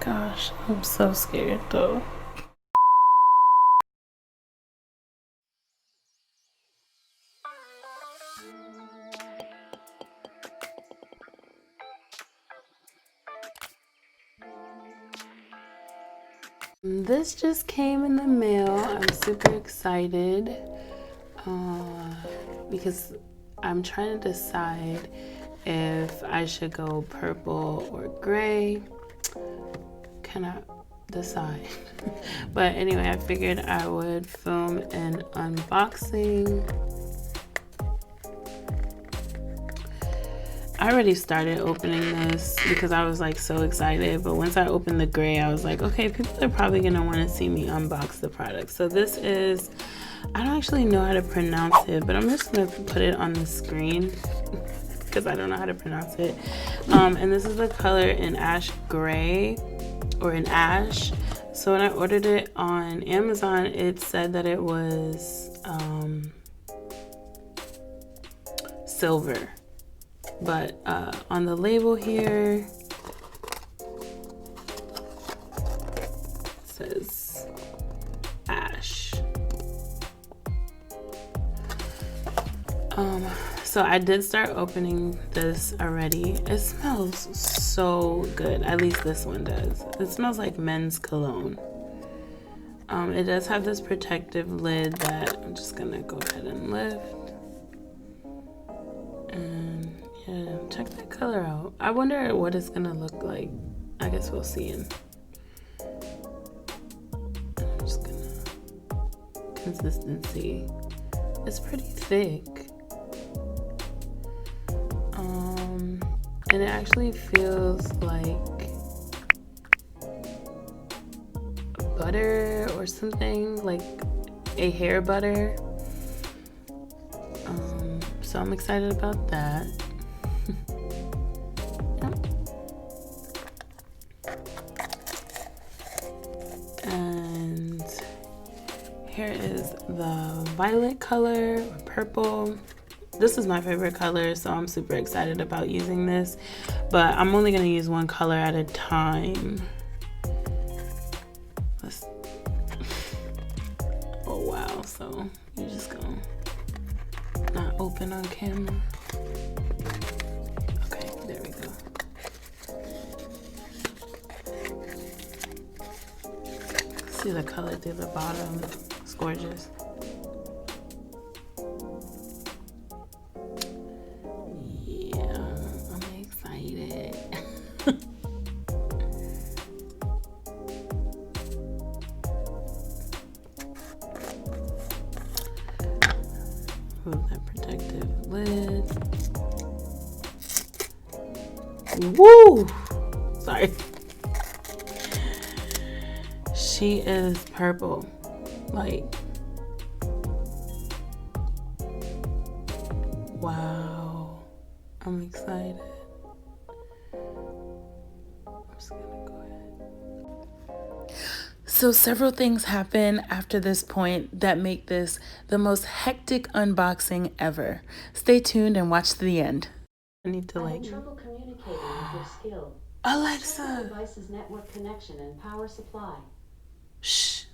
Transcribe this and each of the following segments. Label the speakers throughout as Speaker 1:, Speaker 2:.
Speaker 1: gosh, I'm so scared though. This just came in the mail. I'm super excited because I'm trying to decide if I should go purple or gray. Cannot decide. But anyway, I figured I would film an unboxing. I already started opening this because I was like so excited, but once I opened the gray, I was like, okay, people are probably gonna want to see me unbox the product. So this is, I don't actually know how to pronounce it, but I'm just gonna put it on the screen because I don't know how to pronounce it. And this is the color in ash gray, or in ash. So when I ordered it on Amazon, it said that it was silver. But on the label here, it says ash. So I did start opening this already. It smells so good. At least this one does. It smells like men's cologne. It does have this protective lid that I'm just gonna go ahead and lift. And yeah, check that color out. I wonder what it's gonna look like. I guess we'll see. I'm just gonna, consistency. It's pretty thick. And it actually feels like butter or something, like a hair butter. So I'm excited about that. And here is the violet color, or purple. This is my favorite color, so I'm super excited about using this, but I'm only gonna use one color at a time. Oh wow, so you're just gonna not open on camera. Okay, there we go. See the color through the bottom, it's gorgeous. Remove that protective lid. Woo! Sorry. She is purple. Like, wow. I'm excited. I'm just gonna go ahead. So several things happen after this point that make this the most hectic unboxing ever. Stay tuned and watch to the end. I need to like
Speaker 2: trouble communicating with your skill.
Speaker 1: Alexa.
Speaker 2: Device's network connection and power supply.
Speaker 1: Shh.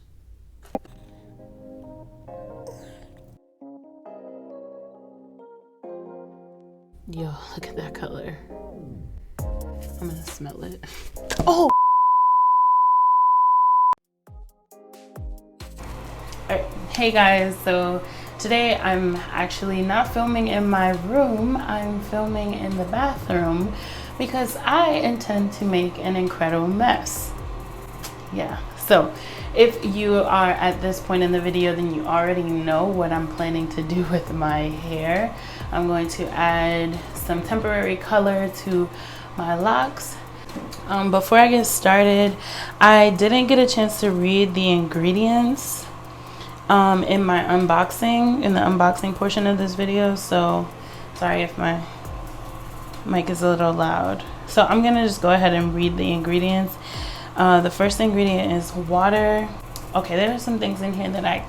Speaker 1: Yo, look at that color. I'm gonna smell it. Oh! Alright, hey guys, so today I'm actually not filming in my room, I'm filming in the bathroom because I intend to make an incredible mess. Yeah, so if you are at this point in the video, then you already know what I'm planning to do with my hair. I'm going to add some temporary color to my locks. Before I get started, I didn't get a chance to read the ingredients in my unboxing, in the unboxing portion of this video, so sorry if my mic is a little loud. So I'm gonna just go ahead and read the ingredients. The first ingredient is water. Okay, there are some things in here that I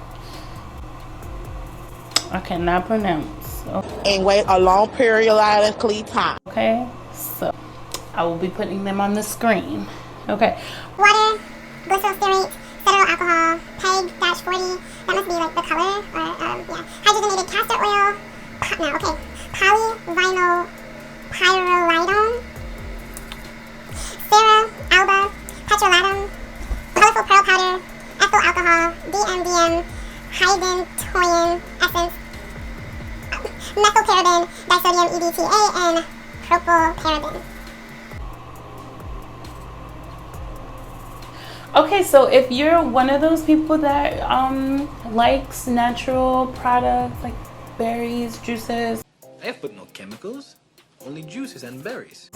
Speaker 1: cannot pronounce. Okay.
Speaker 3: And wait a long periodically time.
Speaker 1: Okay, so I will be putting them on the screen. Okay.
Speaker 3: Water, glycerol ceteryl alcohol, PEG-40. That must be like the color, or yeah. Hydrogenated castor oil. No, okay. Polyvinyl pyrrolidone. Cera, alba, petrolatum, colorful pearl powder, ethyl alcohol, DMDM, hydantoin essence, methylparaben, disodium EDTA, and propylparaben.
Speaker 1: Okay, so if you're one of those people that likes natural products like berries, juices,
Speaker 4: I have put no chemicals, only juices and berries.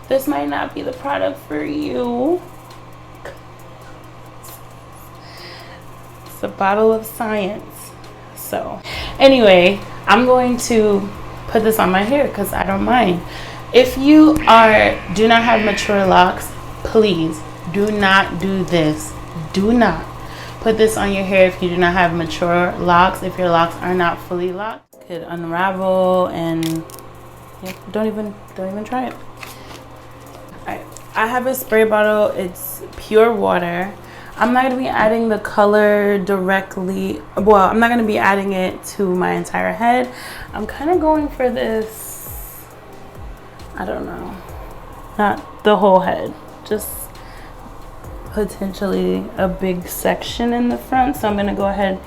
Speaker 1: this might not be the product for you. It's a bottle of science. So anyway, I'm going to put this on my hair because I don't mind. If you do not have mature locks, please do not do this. Do not put this on your hair if you do not have mature locks. If your locks are not fully locked, it could unravel, and yeah, don't even try it. All right, I have a spray bottle. It's pure water. I'm not going to be adding the color directly. Well, I'm not going to be adding it to my entire head. I'm kind of going for this, I don't know, not the whole head, just potentially a big section in the front. So I'm going to go ahead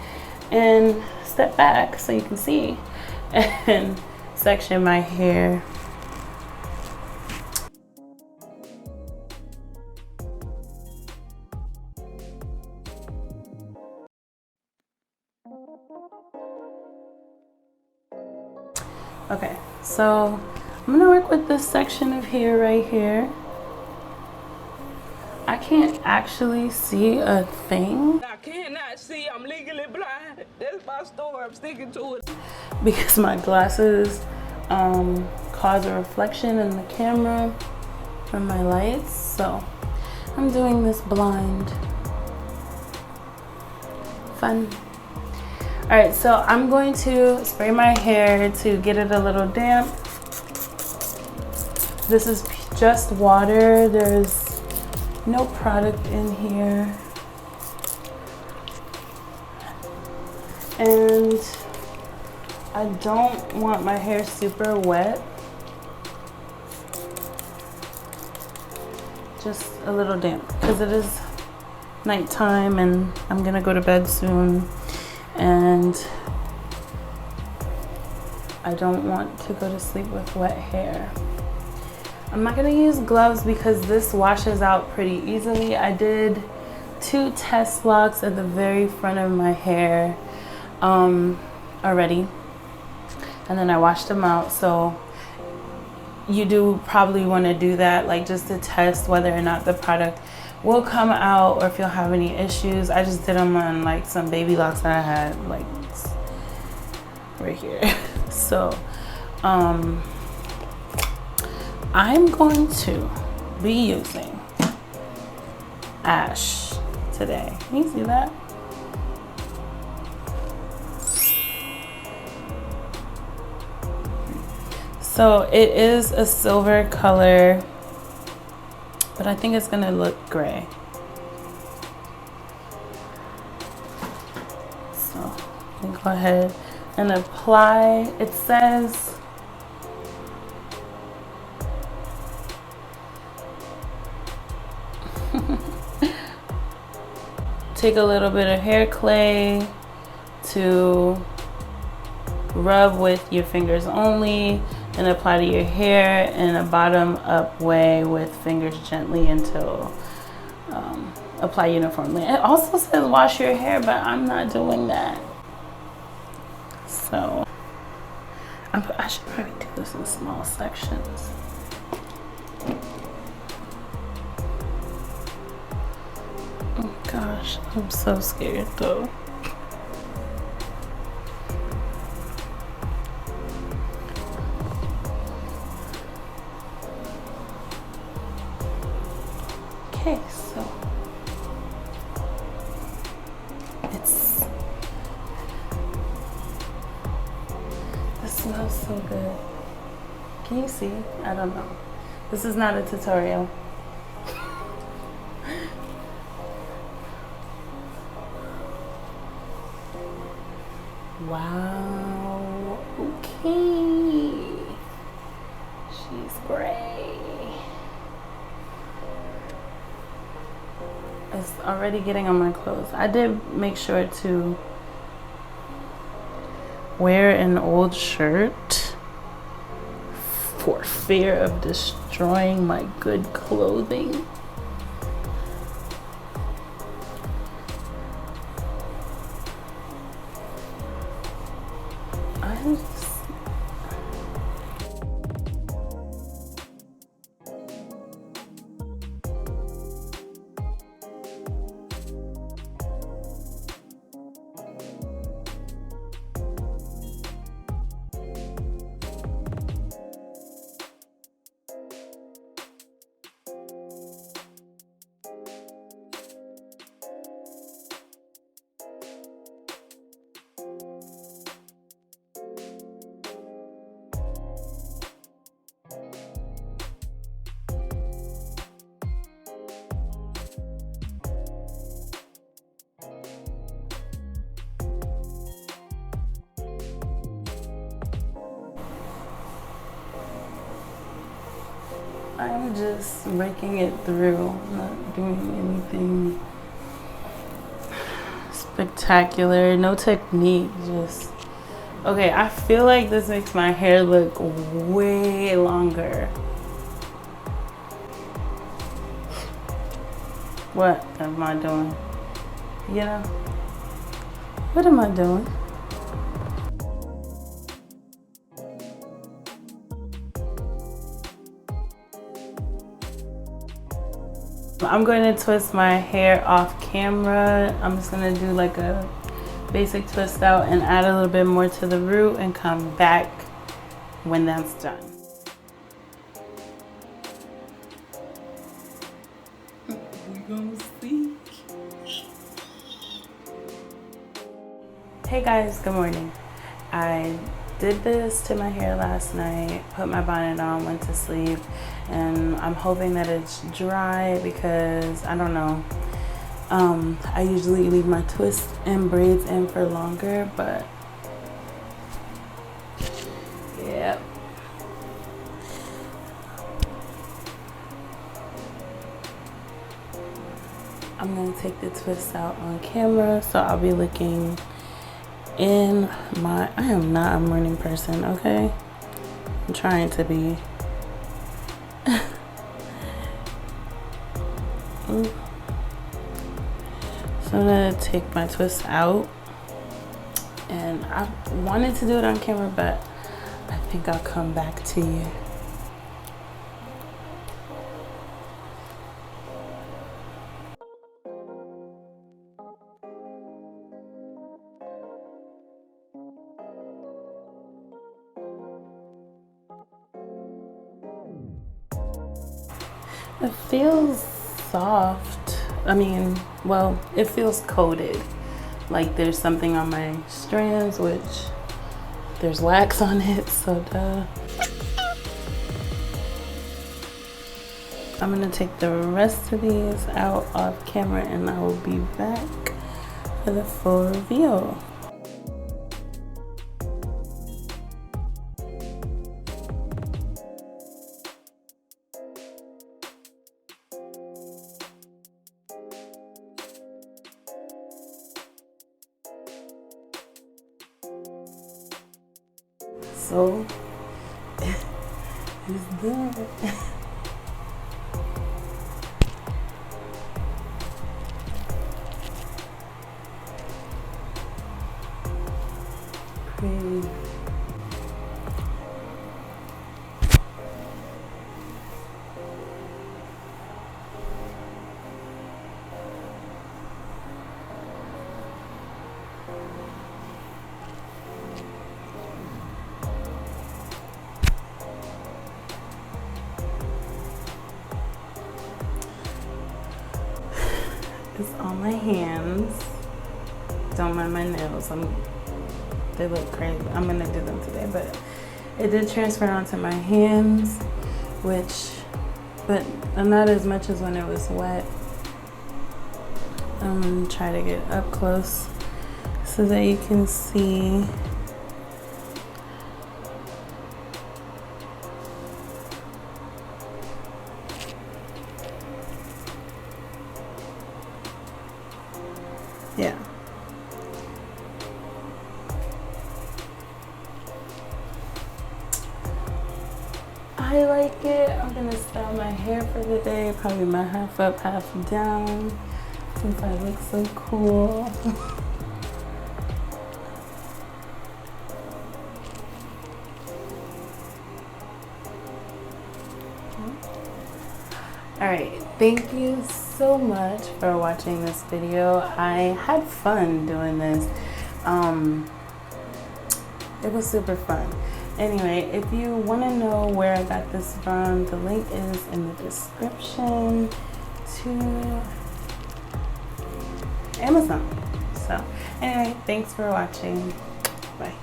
Speaker 1: and step back so you can see and section my hair. Okay, so I'm gonna work with this section of hair right here. I can't actually see a thing.
Speaker 5: I cannot see. I'm legally blind. That's my story. I'm sticking to it.
Speaker 1: Because my glasses cause a reflection in the camera from my lights. So I'm doing this blind. Fun. All right, so I'm going to spray my hair to get it a little damp. This is just water. There's no product in here. And I don't want my hair super wet. Just a little damp because it is nighttime and I'm gonna go to bed soon. And I don't want to go to sleep with wet hair. I'm not gonna use gloves because this washes out pretty easily. I did 2 test locks at the very front of my hair already, and then I washed them out. So you do probably want to do that, like just to test whether or not the product will come out or if you'll have any issues. I just did them on like some baby locks that I had like right here. So I'm going to be using Ash today. Can you see that? So it is a silver color, but I think it's gonna look gray. So let me go ahead and apply. It says take a little bit of hair clay to rub with your fingers only and apply to your hair in a bottom up way with fingers gently until apply uniformly. It also says wash your hair, but I'm not doing that. So I should probably do this in small sections. Oh gosh, I'm so scared though. Okay, so this smells so good. Can you see? I don't know. This is not a tutorial. Wow. Okay. She's gray. It's already getting on my clothes. I did make sure to wear an old shirt for fear of destroying my good clothing. I'm just raking it through, not doing anything spectacular, no technique, just okay. I feel like this makes my hair look way longer. What am I doing? You know, what am I doing? I'm going to twist my hair off camera. I'm just going to do like a basic twist out and add a little bit more to the root and come back when that's done. We're gonna see. Hey guys, good morning. I did this to my hair last night, put my bonnet on, went to sleep, and I'm hoping that it's dry because I don't know. I usually leave my twists and braids in for longer, but yeah. I'm gonna take the twists out on camera, so I'll be looking in my, I am not a morning person, okay? I'm trying to be. So I'm gonna take my twist out, and I wanted to do it on camera, but I think I'll come back to you. It feels soft. I mean, well, it feels coated. Like there's something on my strands, which there's wax on it, so duh. I'm gonna take the rest of these out off camera and I will be back for the full reveal. So it's done. Pretty. It's on my hands. Don't mind my nails. They look crazy. I'm gonna do them today, but it did transfer onto my hands, but not as much as when it was wet. I'm gonna try to get up close so that you can see. Yeah. I like it. I'm gonna style my hair for the day, probably my half up, half down, since I look so cool. Alright, thank you so much for watching this video. I had fun doing this. It was super fun. Anyway, if you want to know where I got this from, the link is in the description to Amazon. So anyway, thanks for watching. Bye.